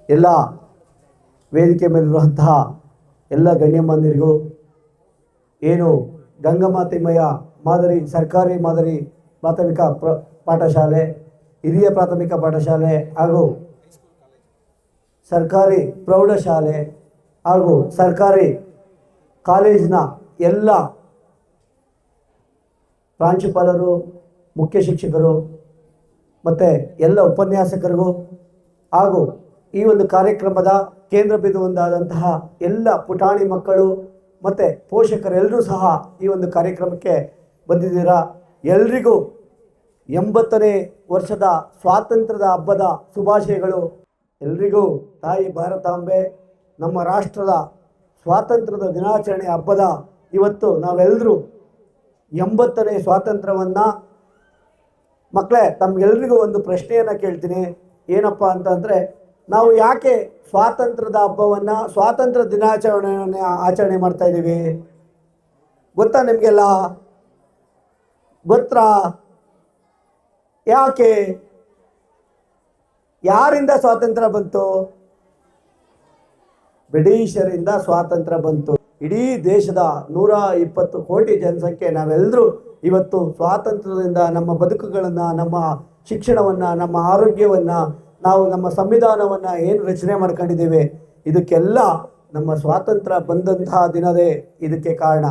ಎಲ್ಲ ವೇದಿಕೆ ಮೇಲಿರುವಂತಹ ಎಲ್ಲ ಗಣ್ಯಮಾನ್ಯರಿಗೂ, ಏನು ಗಂಗಮಾತಿಮಯ್ಯ ಮಾದರಿ ಸರ್ಕಾರಿ ಮಾದರಿ ಪ್ರಾಥಮಿಕ ಪಾಠಶಾಲೆ, ಹಿರಿಯ ಪ್ರಾಥಮಿಕ ಪಾಠಶಾಲೆ ಹಾಗೂ ಸರ್ಕಾರಿ ಪ್ರೌಢಶಾಲೆ ಹಾಗೂ ಸರ್ಕಾರಿ ಕಾಲೇಜಿನ ಎಲ್ಲ ಪ್ರಾಂಶುಪಾಲರು, ಮುಖ್ಯ ಶಿಕ್ಷಕರು ಮತ್ತು ಎಲ್ಲ ಉಪನ್ಯಾಸಕರಿಗೂ ಹಾಗೂ ಈ ಒಂದು ಕಾರ್ಯಕ್ರಮದ ಕೇಂದ್ರ ಬಿಂದು ಒಂದಾದಂತಹ ಎಲ್ಲ ಪುಟಾಣಿ ಮಕ್ಕಳು ಮತ್ತು ಪೋಷಕರೆಲ್ಲರೂ ಸಹ ಈ ಒಂದು ಕಾರ್ಯಕ್ರಮಕ್ಕೆ ಬಂದಿದ್ದೀರಾ. ಎಲ್ರಿಗೂ 80ನೇ ವರ್ಷದ ಸ್ವಾತಂತ್ರ್ಯದ ಹಬ್ಬದ ಶುಭಾಶಯಗಳು. ಎಲ್ರಿಗೂ ತಾಯಿ ಭಾರತಾಂಬೆ ನಮ್ಮ ರಾಷ್ಟ್ರದ ಸ್ವಾತಂತ್ರ್ಯದ ದಿನಾಚರಣೆ ಹಬ್ಬದ ಇವತ್ತು ನಾವೆಲ್ಲರೂ 80ನೇ ಸ್ವಾತಂತ್ರ್ಯವನ್ನು, ಮಕ್ಕಳೇ ತಮಗೆಲ್ರಿಗೂ ಒಂದು ಪ್ರಶ್ನೆಯನ್ನು ಕೇಳ್ತೀನಿ. ಏನಪ್ಪ ಅಂತಂದರೆ, ನಾವು ಯಾಕೆ ಸ್ವಾತಂತ್ರ್ಯದ ಹಬ್ಬವನ್ನು, ಸ್ವಾತಂತ್ರ್ಯ ದಿನಾಚರಣೆಯನ್ನು ಆಚರಣೆ ಮಾಡ್ತಾ ಇದ್ದೀವಿ ಗೊತ್ತಾ? ನಿಮಗೆಲ್ಲ ಗೊತ್ತಾ? ಯಾಕೆ? ಯಾರಿಂದ ಸ್ವಾತಂತ್ರ್ಯ ಬಂತು? ಬ್ರಿಟಿಷರಿಂದ ಸ್ವಾತಂತ್ರ್ಯ ಬಂತು. ಇಡೀ ದೇಶದ 120 ಕೋಟಿ ಜನಸಂಖ್ಯೆ ನಾವೆಲ್ಲರೂ ಇವತ್ತು ಸ್ವಾತಂತ್ರ್ಯದಿಂದ ನಮ್ಮ ಬದುಕುಗಳನ್ನು, ನಮ್ಮ ಶಿಕ್ಷಣವನ್ನು, ನಮ್ಮ ಆರೋಗ್ಯವನ್ನು, ನಾವು ನಮ್ಮ ಸಂವಿಧಾನವನ್ನು ಏನು ರಚನೆ ಮಾಡ್ಕೊಂಡಿದ್ದೇವೆ, ಇದಕ್ಕೆಲ್ಲ ನಮ್ಮ ಸ್ವಾತಂತ್ರ್ಯ ಬಂದಂತಹ ದಿನವೇ ಇದಕ್ಕೆ ಕಾರಣ.